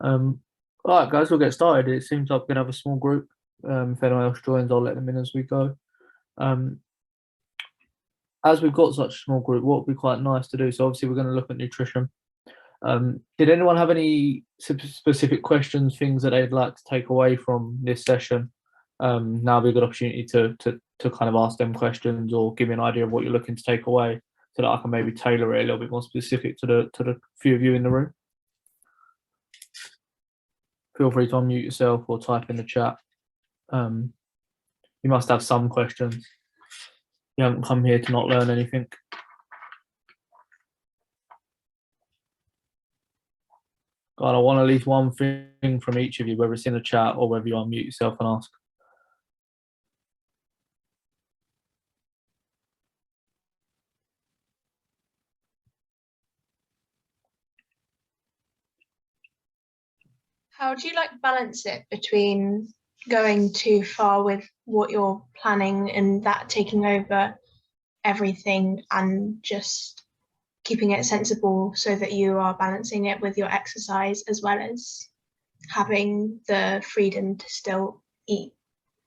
Um, all right, guys, we'll get started. It seems like we're gonna have a small group. If anyone else joins, I'll let them in as we go. Um, as we've got such a small group, what would be quite nice to do? So obviously we're going to look at nutrition. Did anyone have any specific questions, things that they'd like to take away from this session? Now would be a good opportunity to kind of ask them questions or give me an idea of what you're looking to take away, so that I can maybe tailor it a little bit more specific to the few of you in the room. Feel free to unmute yourself or type in the chat. You must have some questions. You haven't come here to not learn anything. God, I want at least one thing from each of you, whether it's in the chat or whether you unmute yourself and ask. How do you balance it between going too far with what you're planning and that taking over everything, and just keeping it sensible so that you are balancing it with your exercise as well as having the freedom to still eat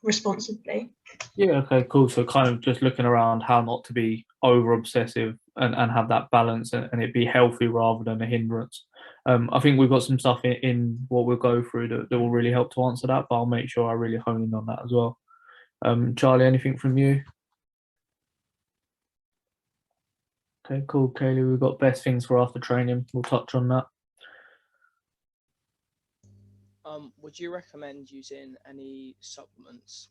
responsibly? Yeah, okay, cool. So kind of just looking around how not to be over obsessive and have that balance and it be healthy rather than a hindrance. I think we've got some stuff in what we'll go through that will really help to answer that, but I'll make sure I really hone in on that as well. Charlie, anything from you? Okay, cool. Kaylee, we've got best things for after training. We'll touch on that. Would you recommend using any supplements?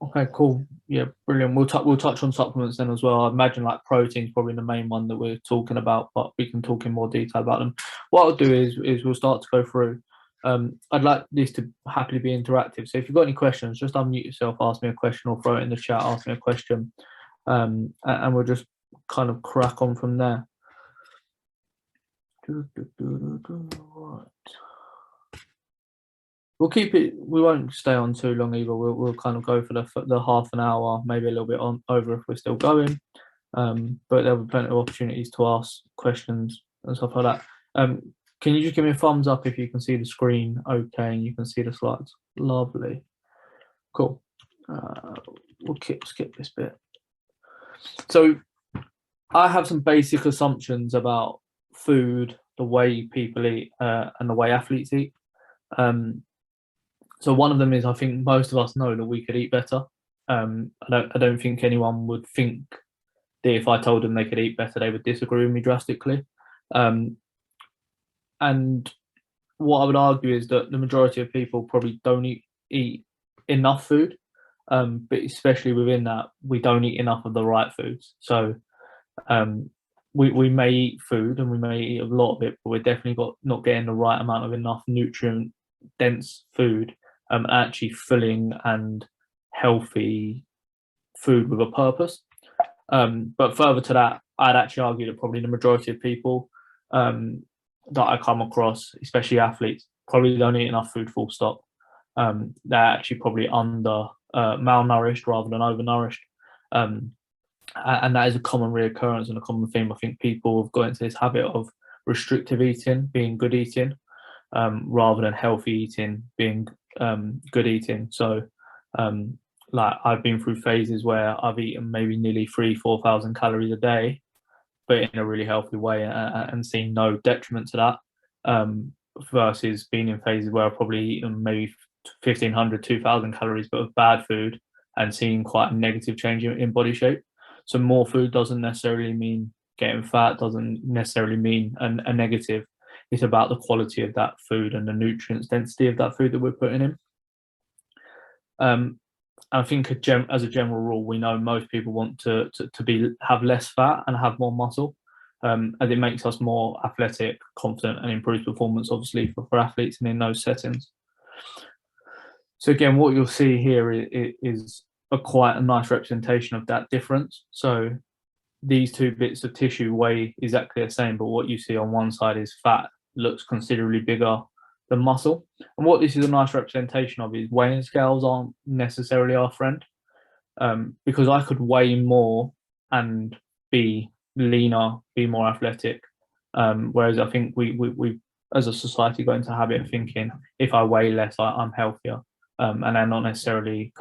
Okay, cool. Yeah, brilliant. We'll touch on supplements then as well. I imagine like protein's probably the main one that we're talking about, but we can talk in more detail about them. What I'll do is we'll start to go through. I'd like this to happily be interactive. So if you've got any questions, just unmute yourself, ask me a question, or throw it in the chat, ask me a question, and we'll just kind of crack on from there. Right. We'll keep it. We won't stay on too long either. We'll kind of go for the half an hour, maybe a little bit on over if we're still going. But there'll be plenty of opportunities to ask questions and stuff like that. Can you just give me a thumbs up if you can see the screen okay and you can see the slides? Lovely. Cool. We'll skip this bit. So I have some basic assumptions about food, the way people eat, and the way athletes eat. So one of them is I think most of us know that we could eat better. I don't think anyone would think that if I told them they could eat better, they would disagree with me drastically. And what I would argue is that the majority of people probably don't eat enough food, but especially within that, we don't eat enough of the right foods. So we may eat food and we may eat a lot of it, but we're definitely not getting the right amount of enough nutrient dense food, actually filling and healthy food with a purpose. But further to that, I'd actually argue that probably the majority of people that I come across, especially athletes, probably don't eat enough food, full stop. They're actually probably under malnourished rather than overnourished. And that is a common reoccurrence and a common theme. I think people have got into this habit of restrictive eating being good eating, rather than healthy eating being good eating. So like I've been through phases where I've eaten maybe nearly 3,000-4,000 calories a day, but in a really healthy way, and seen no detriment to that, versus being in phases where I've probably eaten maybe 1,500, 2,000 calories, but of bad food, and seeing quite a negative change in body shape. So more food doesn't necessarily mean getting fat, doesn't necessarily mean a negative. It's about the quality of that food and the nutrients density of that food that we're putting in. I think as a general rule, we know most people want to have less fat and have more muscle, as it makes us more athletic, confident, and improves performance, obviously, for athletes and in those settings. So again, what you'll see here is quite a nice representation of that difference. So these two bits of tissue weigh exactly the same, but what you see on one side is fat looks considerably bigger than muscle. And what this is a nice representation of is weighing scales aren't necessarily our friend, because I could weigh more and be leaner, be more athletic, whereas I think we as a society, got into the habit of thinking if I weigh less, I'm healthier, and they're not necessarily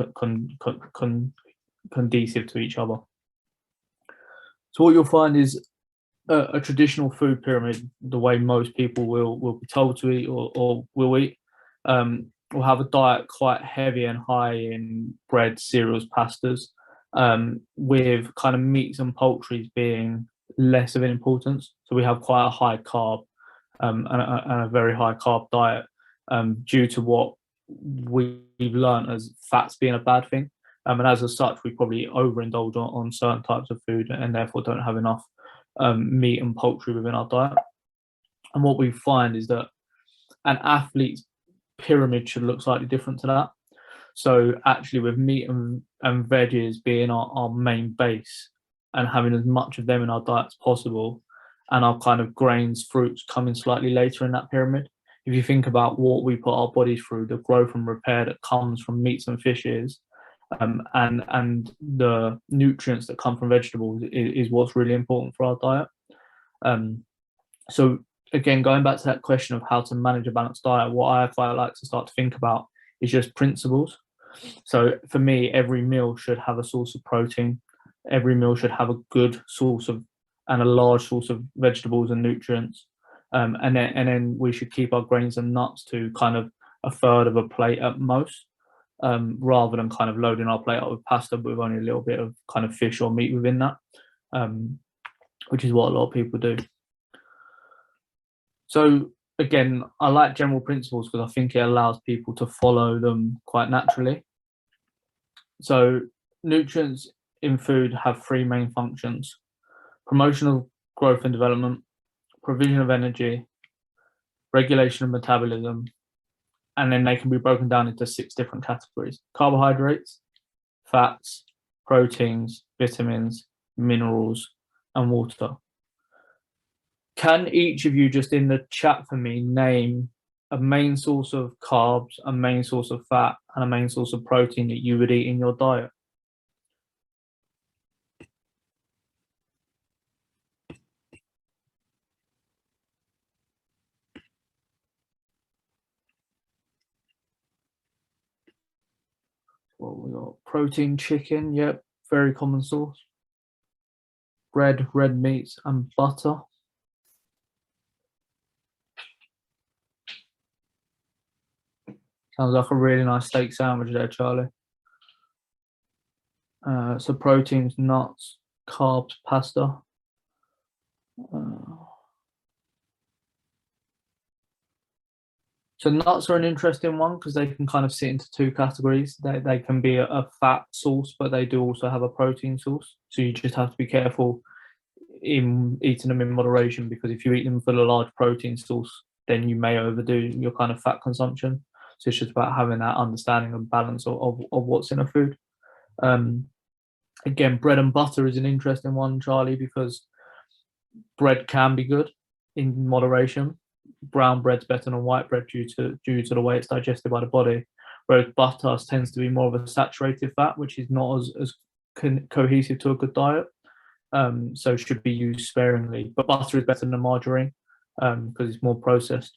conducive to each other. So what you'll find is a traditional food pyramid, the way most people will be told to eat or will eat, will have a diet quite heavy and high in bread, cereals, pastas, with kind of meats and poultries being less of an importance. So we have quite a high carb and a very high carb diet, due to what we've learned as fats being a bad thing. And as such, we probably overindulge on certain types of food and therefore don't have enough meat and poultry within our diet. And what we find is that an athlete's pyramid should look slightly different to that. So actually, with meat and veggies being our main base and having as much of them in our diet as possible, and our kind of grains, fruits coming slightly later in that pyramid. If you think about what we put our bodies through, the growth and repair that comes from meats and fishes, and the nutrients that come from vegetables is what's really important for our diet. So again, going back to that question of how to manage a balanced diet, what I quite like to start to think about is just principles. So for me, every meal should have a source of protein. Every meal should have a good source of and a large source of vegetables and nutrients. And then we should keep our grains and nuts to kind of a third of a plate at most, rather than kind of loading our plate up with pasta with only a little bit of kind of fish or meat within that, which is what a lot of people do. So again, I like general principles because I think it allows people to follow them quite naturally. So nutrients in food have three main functions: promotion of growth and development, provision of energy, regulation of metabolism, and then they can be broken down into 6 different categories: carbohydrates, fats, proteins, vitamins, minerals, and water. Can each of you just in the chat for me name a main source of carbs, a main source of fat, and a main source of protein that you would eat in your diet? Well, we got protein, chicken, yep, very common source. Bread, red meats, and butter. Sounds like a really nice steak sandwich there, Charlie. So proteins, nuts, carbs, pasta. So nuts are an interesting one because they can kind of sit into 2 categories. They can be a fat source, but they do also have a protein source. So you just have to be careful in eating them in moderation, because if you eat them for the large protein source, then you may overdo your kind of fat consumption. So it's just about having that understanding and balance of what's in a food. Again, bread and butter is an interesting one, Charlie, because bread can be good in moderation. Brown bread's better than white bread due to the way it's digested by the body, whereas butter tends to be more of a saturated fat, which is not as cohesive to a good diet. So should be used sparingly. But butter is better than margarine because it's more processed.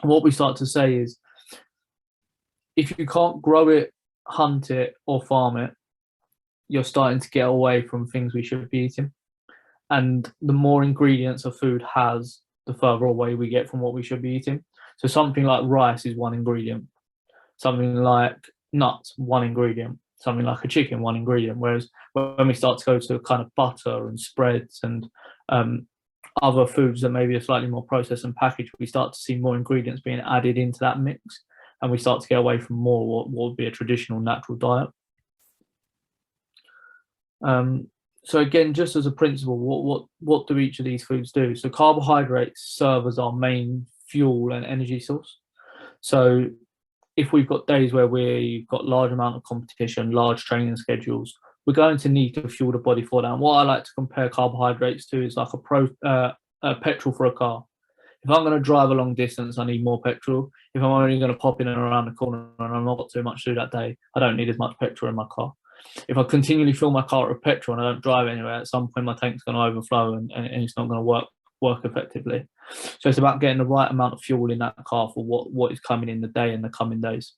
And what we start to say is, if you can't grow it, hunt it, or farm it, you're starting to get away from things we should be eating. And the more ingredients a food has, the further away we get from what we should be eating. So something like rice is 1 ingredient. Something like nuts, 1 ingredient. Something like a chicken, 1 ingredient. Whereas when we start to go to kind of butter and spreads and other foods that maybe are slightly more processed and packaged, we start to see more ingredients being added into that mix, and we start to get away from more what would be a traditional natural diet. So again, just as a principle, what do each of these foods do? So carbohydrates serve as our main fuel and energy source. So if we've got days where we've got large amount of competition, large training schedules, we're going to need to fuel the body for that. And what I like to compare carbohydrates to is like a petrol for a car. If I'm going to drive a long distance, I need more petrol. If I'm only going to pop in and around the corner and I've not got too much to do that day, I don't need as much petrol in my car. If I continually fill my car with petrol and I don't drive anywhere, at some point my tank's going to overflow and it's not going to work work effectively. So it's about getting the right amount of fuel in that car for what is coming in the day and the coming days.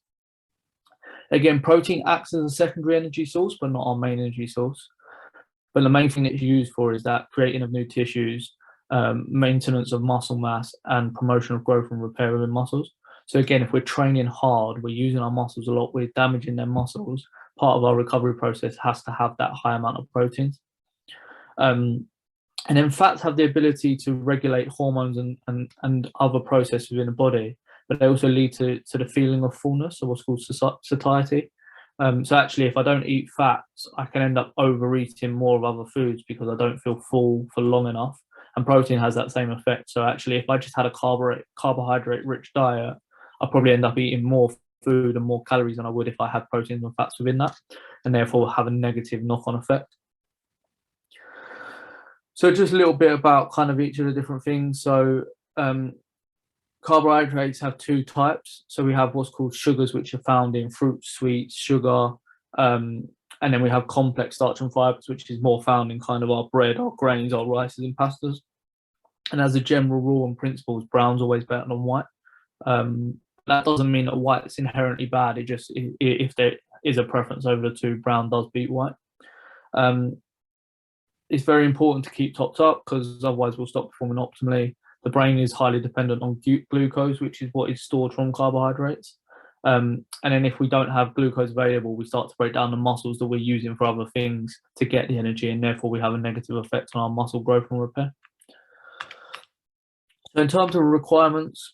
Again, protein acts as a secondary energy source, but not our main energy source. But the main thing it's used for is that creating of new tissues, maintenance of muscle mass, and promotion of growth and repair within muscles. So again, if we're training hard, we're using our muscles a lot, we're damaging their muscles. Part of our recovery process has to have that high amount of proteins. And then fats have the ability to regulate hormones and other processes within the body, but they also lead to the feeling of fullness, or what's called satiety. So actually, if I don't eat fats, I can end up overeating more of other foods because I don't feel full for long enough. And protein has that same effect. So actually, if I just had a carbohydrate-rich diet, I'll probably end up eating more food and more calories than I would if I had proteins and fats within that, and therefore have a negative knock-on effect. So just a little bit about kind of each of the different things. So carbohydrates have two types. So we have what's called sugars, which are found in fruits, sweets, sugar, and then we have complex starch and fibers, which is more found in kind of our bread, our grains, our rices and pastas. And as a general rule and principles, brown's always better than white. That doesn't mean that white's inherently bad. It just, if there is a preference over the two, brown does beat white. It's very important to keep topped up because otherwise we'll stop performing optimally. The brain is highly dependent on glucose, which is what is stored from carbohydrates. And then if we don't have glucose available, we start to break down the muscles that we're using for other things to get the energy, and therefore we have a negative effect on our muscle growth and repair. So in terms of requirements,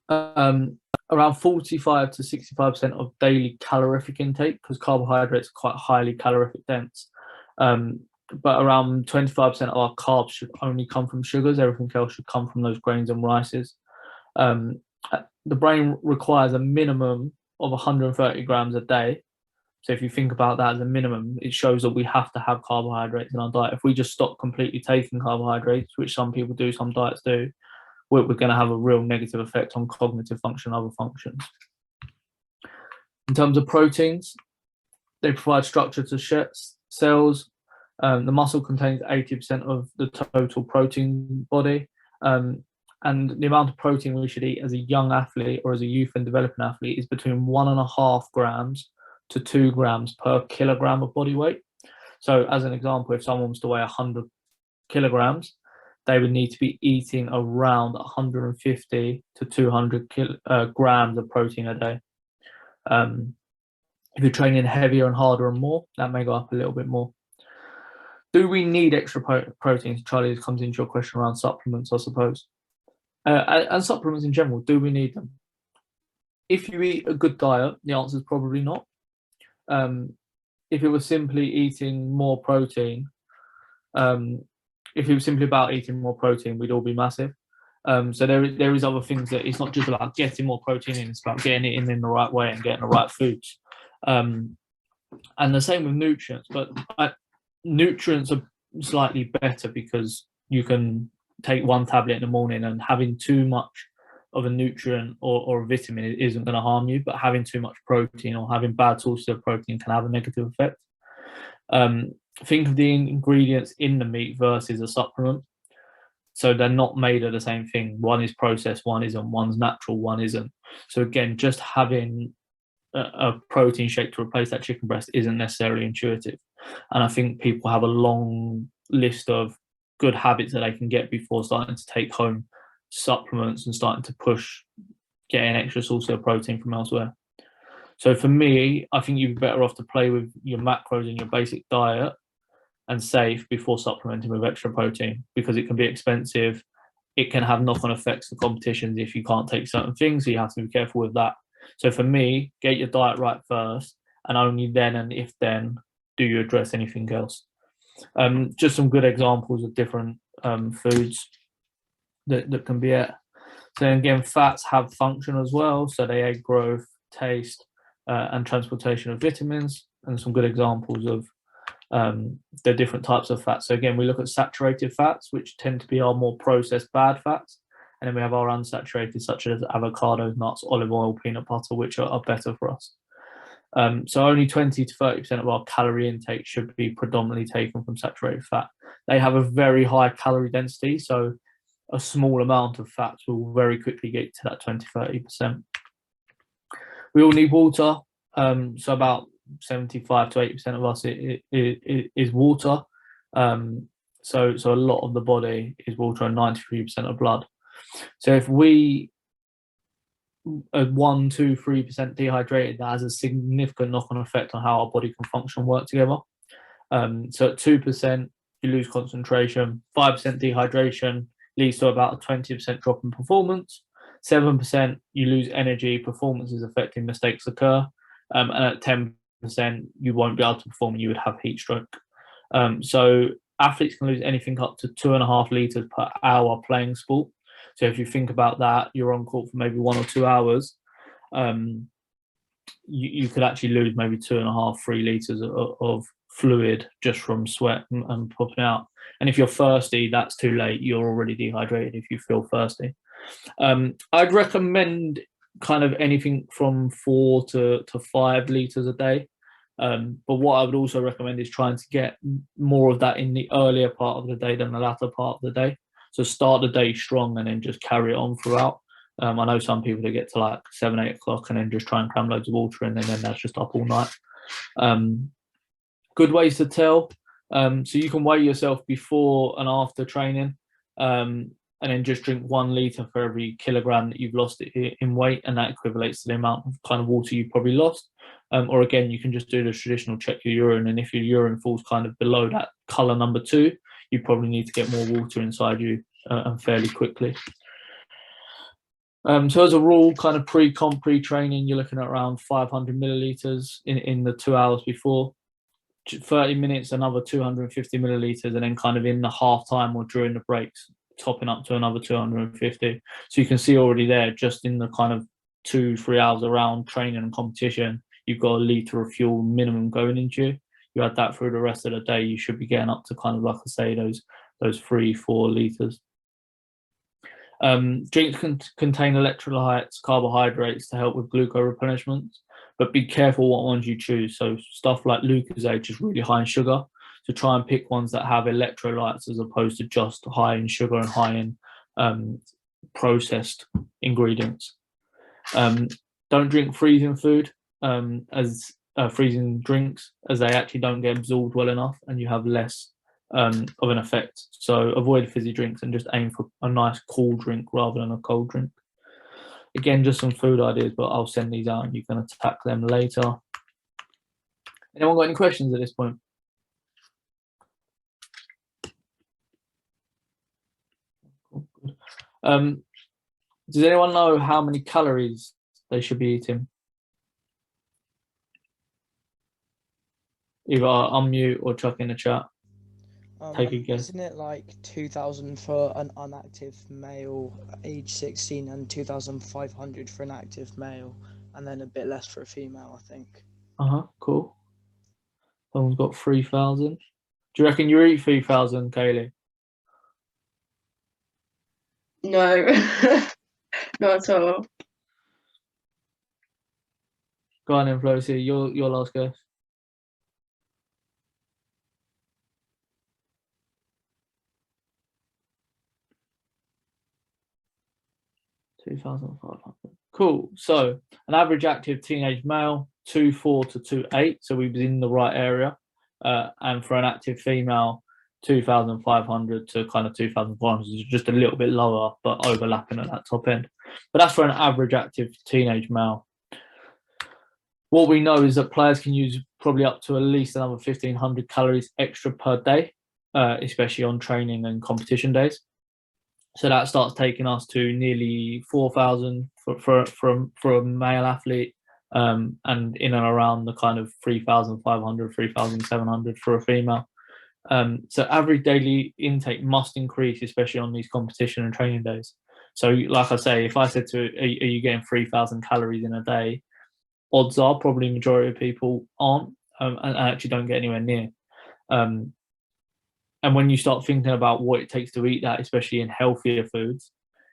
around 45 to 65% of daily calorific intake, because carbohydrates are quite highly calorific dense. But around 25% of our carbs should only come from sugars. Everything else should come from those grains and rices. The brain requires a minimum of 130 grams a day. So if you think about that as a minimum, it shows that we have to have carbohydrates in our diet. If we just stop completely taking carbohydrates, which some people do, some diets do, we're going to have a real negative effect on cognitive function and other functions. In terms of proteins, they provide structure to cells. The muscle contains 80% of the total protein body. And the amount of protein we should eat as a young athlete or as a youth and developing athlete is between 1.5 grams to 2 grams per kilogram of body weight. So as an example, if someone was to weigh 100 kilograms, they would need to be eating around 150 to 200 grams of protein a day. If you're training heavier and harder and more, that may go up a little bit more. Do we need extra proteins? Charlie, this comes into your question around supplements, I suppose. And supplements in general, do we need them? If you eat a good diet, the answer is probably not. If it was simply eating more protein, if it was simply about eating more protein, we'd all be massive. So there is other things that it's not just about getting more protein in, it's about getting it in the right way and getting the right foods. And the same with nutrients, but nutrients are slightly better because you can take one tablet in the morning, and having too much of a nutrient or a vitamin isn't going to harm you, but having too much protein or having bad sources of protein can have a negative effect. Think of the ingredients in the meat versus a supplement. So they're not made of the same thing. One is processed, one isn't, one's natural, one isn't. So again, just having a protein shake to replace that chicken breast isn't necessarily intuitive. And I think people have a long list of good habits that they can get before starting to take home supplements and starting to push getting extra sources of protein from elsewhere. So for me, I think you'd be better off to play with your macros in your basic diet and safe before supplementing with extra protein, because it can be expensive. It can have knock-on effects for competitions if you can't take certain things, so you have to be careful with that. So for me, get your diet right first, and only then and if then do you address anything else. Just some good examples of different foods that can be it. So again, fats have function as well. So they aid growth, taste, and transportation of vitamins, and some good examples of the different types of fats. So again, we look at saturated fats, which tend to be our more processed bad fats. And then we have our unsaturated, such as avocados, nuts, olive oil, peanut butter, which are better for us. So only 20 to 30% of our calorie intake should be predominantly taken from saturated fat. They have a very high calorie density. So a small amount of fats will very quickly get to that 20-30%. We all need water. So about 75 to 80% of us is water. So a lot of the body is water and 93% of blood. So if we are 1, 2, 3% dehydrated, that has a significant knock-on effect on how our body can function and work together. So at 2%, you lose concentration. 5% dehydration leads to about a 20% drop in performance. 7%, you lose energy, performance is affecting, mistakes occur. And at 10%, you won't be able to perform and you would have heat stroke. So athletes can lose anything up to 2.5 litres per hour playing sport. So if you think about that, you're on court for maybe 1 or 2 hours. You could actually lose maybe 2.5, 3 litres of fluid just from sweat and popping out. And if you're thirsty, that's too late. You're already dehydrated if you feel thirsty. I'd recommend kind of anything from 4 to 5 litres a day. But what I would also recommend is trying to get more of that in the earlier part of the day than the latter part of the day. So start the day strong and then just carry it on throughout. I know some people that get to like 7, 8 o'clock and then just try and cram loads of water in, and then that's just up all night. Good ways to tell. So you can weigh yourself before and after training, and then just drink 1 litre for every kilogram that you've lost in weight, and that equivalates to the amount of kind of water you've probably lost. Or again, you can just do the traditional check your urine, and if your urine falls kind of below that colour number 2, you probably need to get more water inside you and fairly quickly. So as a rule, kind of pre-comp, pre-training, you're looking at around 500 millilitres in the 2 hours before. 30 minutes, another 250 millilitres, and then kind of in the half time or during the breaks, topping up to another 250. So you can see already there, just in the kind of 2-3 hours around training and competition, you've got a litre of fuel minimum going into you. You add that through the rest of the day, you should be getting up to kind of, like I say, those 3-4 litres. Drinks contain electrolytes, carbohydrates to help with glucose replenishment, but be careful what ones you choose. So stuff like Lucozade is really high in sugar, so try and pick ones that have electrolytes as opposed to just high in sugar and high in processed ingredients. Don't drink freezing food as freezing drinks, as they actually don't get absorbed well enough and you have less of an effect. So avoid fizzy drinks and just aim for a nice cool drink rather than a cold drink. Again, just some food ideas, but I'll send these out and you can attack them later. Anyone got any questions at this point? Does anyone know how many calories they should be eating? Either unmute or chuck in the chat. Take a guess. Isn't it like 2,000 for an unactive male age 16 and 2,500 for an active male, and then a bit less for a female, I think? Cool. Someone's got 3,000. Do you reckon you eat 3,000, Kaylee? No, not at all. Go on then, Flosie, your last guess. 2,500. Cool. So an average active teenage male, 2.4 to 2.8. So we was in the right area. And for an active female, 2,500 to kind of 2,400, just a little bit lower, but overlapping at that top end. But that's for an average active teenage male. What we know is that players can use probably up to at least another 1,500 calories extra per day, especially on training and competition days. So that starts taking us to nearly 4,000 for a male athlete, and in and around the kind of 3,500, 3,700 for a female. So average daily intake must increase, especially on these competition and training days. So like I say, if I said to, are you getting 3,000 calories in a day? Odds are probably majority of people aren't, and actually don't get anywhere near. And when you start thinking about what it takes to eat that, especially in healthier foods,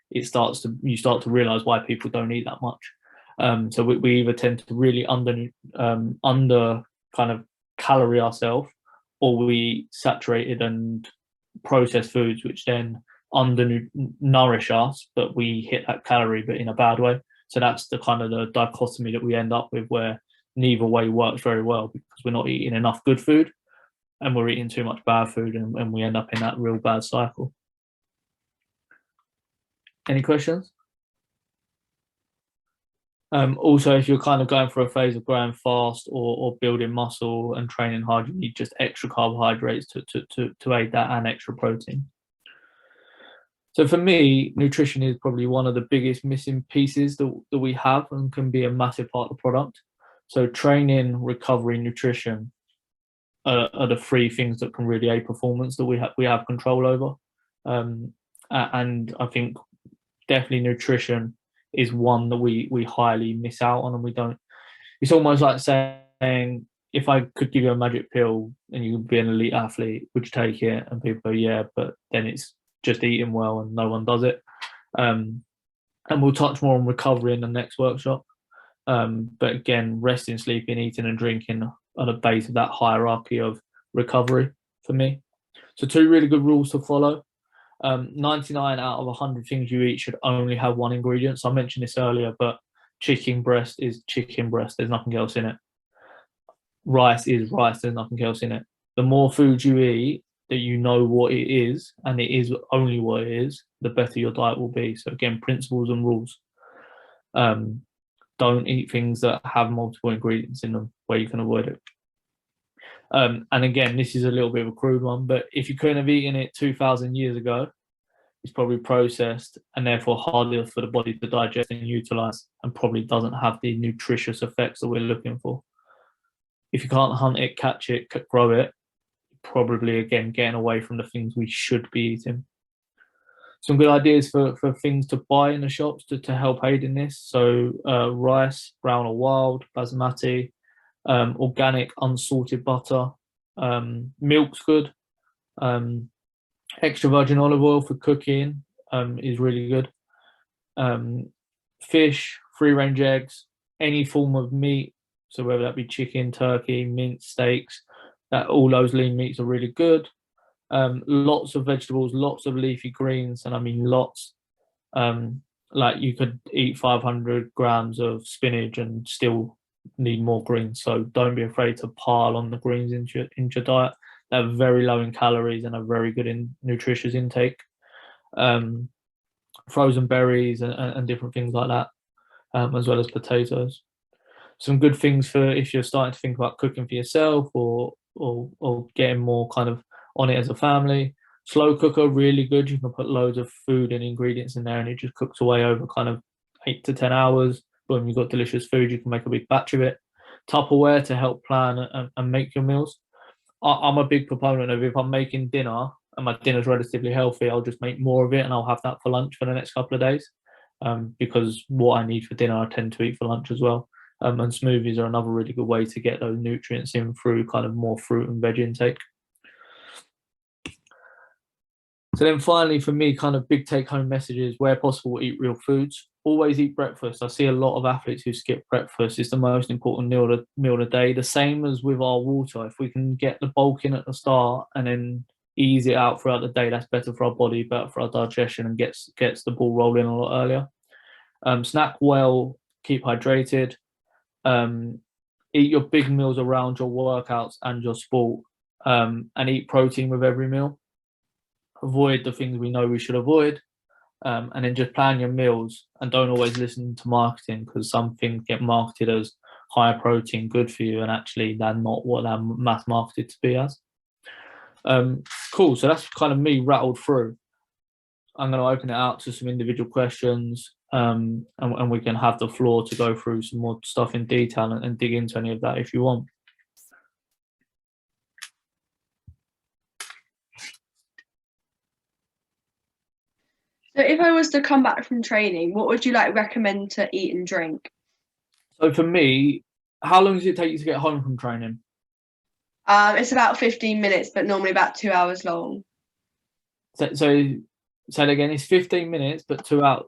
you start to realize why people don't eat that much. So we either tend to really under kind of calorie ourselves, or we eat saturated and processed foods, which then undernourish us, but we hit that calorie, but in a bad way. So that's the kind of the dichotomy that we end up with, where neither way works very well, because we're not eating enough good food and we're eating too much bad food, and we end up in that real bad cycle. Any questions? Also, if you're kind of going for a phase of growing fast or building muscle and training hard, you need just extra carbohydrates to aid that, and extra protein. So for me, nutrition is probably one of the biggest missing pieces that we have, and can be a massive part of the product. So training, recovery, nutrition are the three things that can really aid performance that we have control over. And I think definitely nutrition is one that we highly miss out on, and we don't. It's almost like saying, if I could give you a magic pill and you could be an elite athlete, would you take it? And people go, yeah, but then it's just eating well and no one does it. And we'll touch more on recovery in the next workshop. But again, resting, sleeping, eating and drinking are the base of that hierarchy of recovery for me. So 2 really good rules to follow. 99 out of 100 things you eat should only have 1 ingredient. So I mentioned this earlier, but chicken breast is chicken breast. There's nothing else in it. Rice is rice. There's nothing else in it. The more food you eat that you know what it is, and it is only what it is, the better your diet will be. So again, principles and rules. Don't eat things that have multiple ingredients in them where you can avoid it. And again, this is a little bit of a crude one, but if you couldn't have eaten it 2,000 years ago, it's probably processed and therefore harder for the body to digest and utilize, and probably doesn't have the nutritious effects that we're looking for. If you can't hunt it, catch it, grow it, probably again getting away from the things we should be eating. Some good ideas for things to buy in the shops to help aid in this. So rice, brown or wild, basmati, organic unsalted butter, milk's good, extra virgin olive oil for cooking is really good, fish, free-range eggs, any form of meat, so whether that be chicken, turkey, minced steaks, that all those lean meats are really good. Lots of vegetables, lots of leafy greens, and I mean lots. Like you could eat 500 grams of spinach and still need more greens, so don't be afraid to pile on the greens into your diet. They're very low in calories and are very good in nutritious intake. Frozen berries and different things like that, as well as potatoes. Some good things for if you're starting to think about cooking for yourself or getting more kind of on it as a family. Slow cooker, really good. You can put loads of food and ingredients in there and it just cooks away over kind of 8 to 10 hours. Boom, you've got delicious food. You can make a big batch of it. Tupperware to help plan and make your meals. I'm a big proponent of, if I'm making dinner and my dinner's relatively healthy, I'll just make more of it and I'll have that for lunch for the next couple of days, because what I need for dinner I tend to eat for lunch as well. And smoothies are another really good way to get those nutrients in through kind of more fruit and veg intake. So then finally, for me, kind of big take-home messages: where possible, eat real foods. Always eat breakfast. I see a lot of athletes who skip breakfast. It's the most important meal of the day. The same as with our water. If we can get the bulk in at the start and then ease it out throughout the day, that's better for our body, better for our digestion, and gets the ball rolling a lot earlier. Snack well, keep hydrated. Eat your big meals around your workouts and your sport, and eat protein with every meal. Avoid the things we know we should avoid, and then just plan your meals, and don't always listen to marketing, because some things get marketed as higher protein, good for you, and actually they're not what they're mass marketed to be as. Cool, so that's kind of me rattled through. I'm going to open it out to some individual questions, and we can have the floor to go through some more stuff in detail and dig into any of that if you want. So if I was to come back from training, what would you recommend to eat and drink? So for me, how long does it take you to get home from training? It's about 15 minutes, but normally about 2 hours long. So say it again, it's 15 minutes, but 2 hours.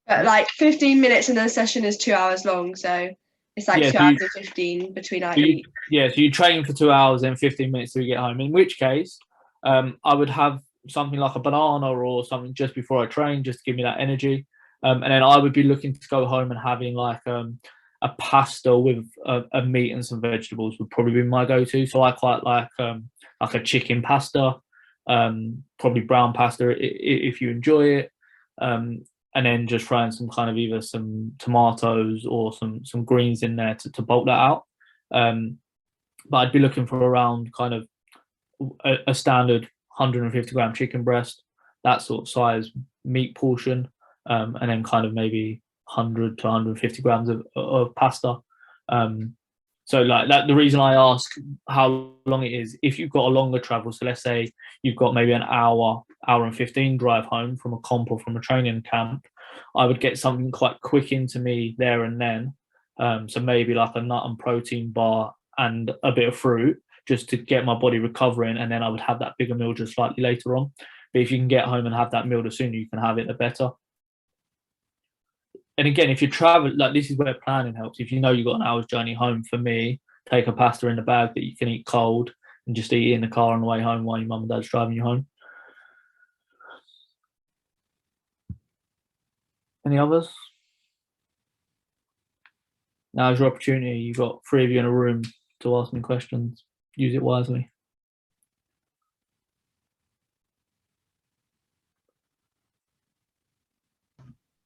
But 15 minutes and then a session is 2 hours long, so it's 2 hours and 15 between each. Yeah, so you train for 2 hours and 15 minutes till you get home. In which case, I would have something like a banana or something just before I train, just to give me that energy. And then I would be looking to go home and having like a pasta with a meat and some vegetables would probably be my go-to. So I quite like a chicken pasta, probably brown pasta if you enjoy it. And then just throwing some kind of either some tomatoes or some greens in there to bulk that out. But I'd be looking for around kind of a standard 150 gram chicken breast, that sort of size meat portion, and then kind of maybe 100 to 150 grams of pasta. So like that, the reason I ask how long it is, if you've got a longer travel, so let's say you've got maybe an hour and 15 drive home from a comp or from a training camp, I would get something quite quick into me there and then. So maybe like a nut and protein bar and a bit of fruit, just to get my body recovering, and then I would have that bigger meal just slightly later on. But if you can get home and have that meal, the sooner you can have it, the better. And again, if you travel, like this is where planning helps. If you know you've got an hour's journey home, for me, take a pasta in the bag that you can eat cold and just eat it in the car on the way home while your mum and dad's driving you home. Any others? Now's your opportunity. You've got 3 of you in a room to ask me questions. Use it wisely.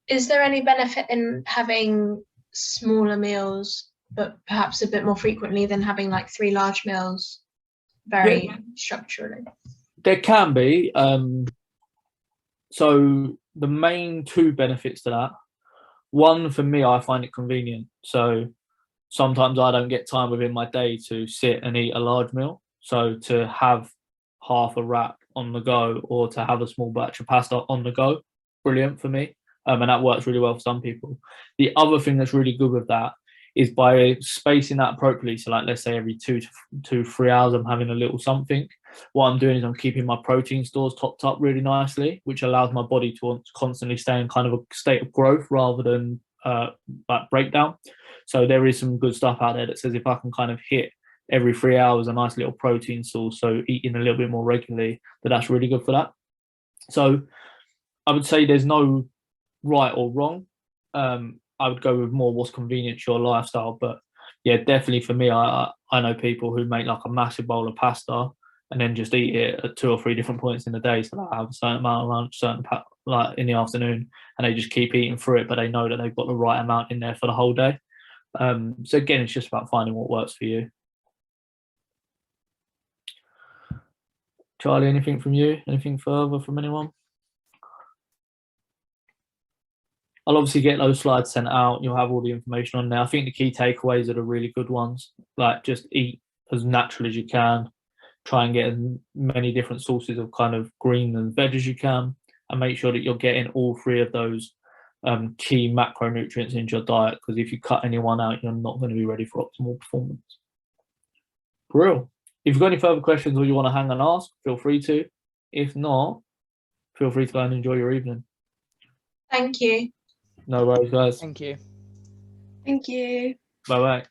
Is there any benefit in having smaller meals, but perhaps a bit more frequently than having like 3 large meals very structurally? There can be. So the main 2 benefits to that. One, for me, I find it convenient. So sometimes I don't get time within my day to sit and eat a large meal. So to have half a wrap on the go or to have a small batch of pasta on the go, brilliant for me. And that works really well for some people. The other thing that's really good with that is by spacing that appropriately. So like, let's say every 2 to 3 hours, I'm having a little something. What I'm doing is I'm keeping my protein stores topped up really nicely, which allows my body to constantly stay in kind of a state of growth rather than like breakdown. So there is some good stuff out there that says if I can kind of hit every 3 hours a nice little protein source, so eating a little bit more regularly, that's really good for that. So I would say there's no right or wrong. I would go with more what's convenient to your lifestyle. But yeah, definitely for me, I know people who make like a massive bowl of pasta and then just eat it at 2 or 3 different points in the day. So I have a certain amount of lunch, like in the afternoon, and they just keep eating through it, but they know that they've got the right amount in there for the whole day. So again, it's just about finding what works for you. Charlie, anything from you? Anything further from anyone? I'll obviously get those slides sent out. You'll have all the information on there. I think the key takeaways are the really good ones. Like just eat as natural as you can. Try and get as many different sources of kind of green and veg as you can, and make sure that you're getting all 3 of those key macronutrients into your diet, because if you cut any one out, you're not going to be ready for optimal performance. Brill. If you've got any further questions or you want to hang and ask, feel free to. If not, feel free to go and enjoy your evening. Thank you. No worries, guys. Thank you. Thank you. Bye-bye.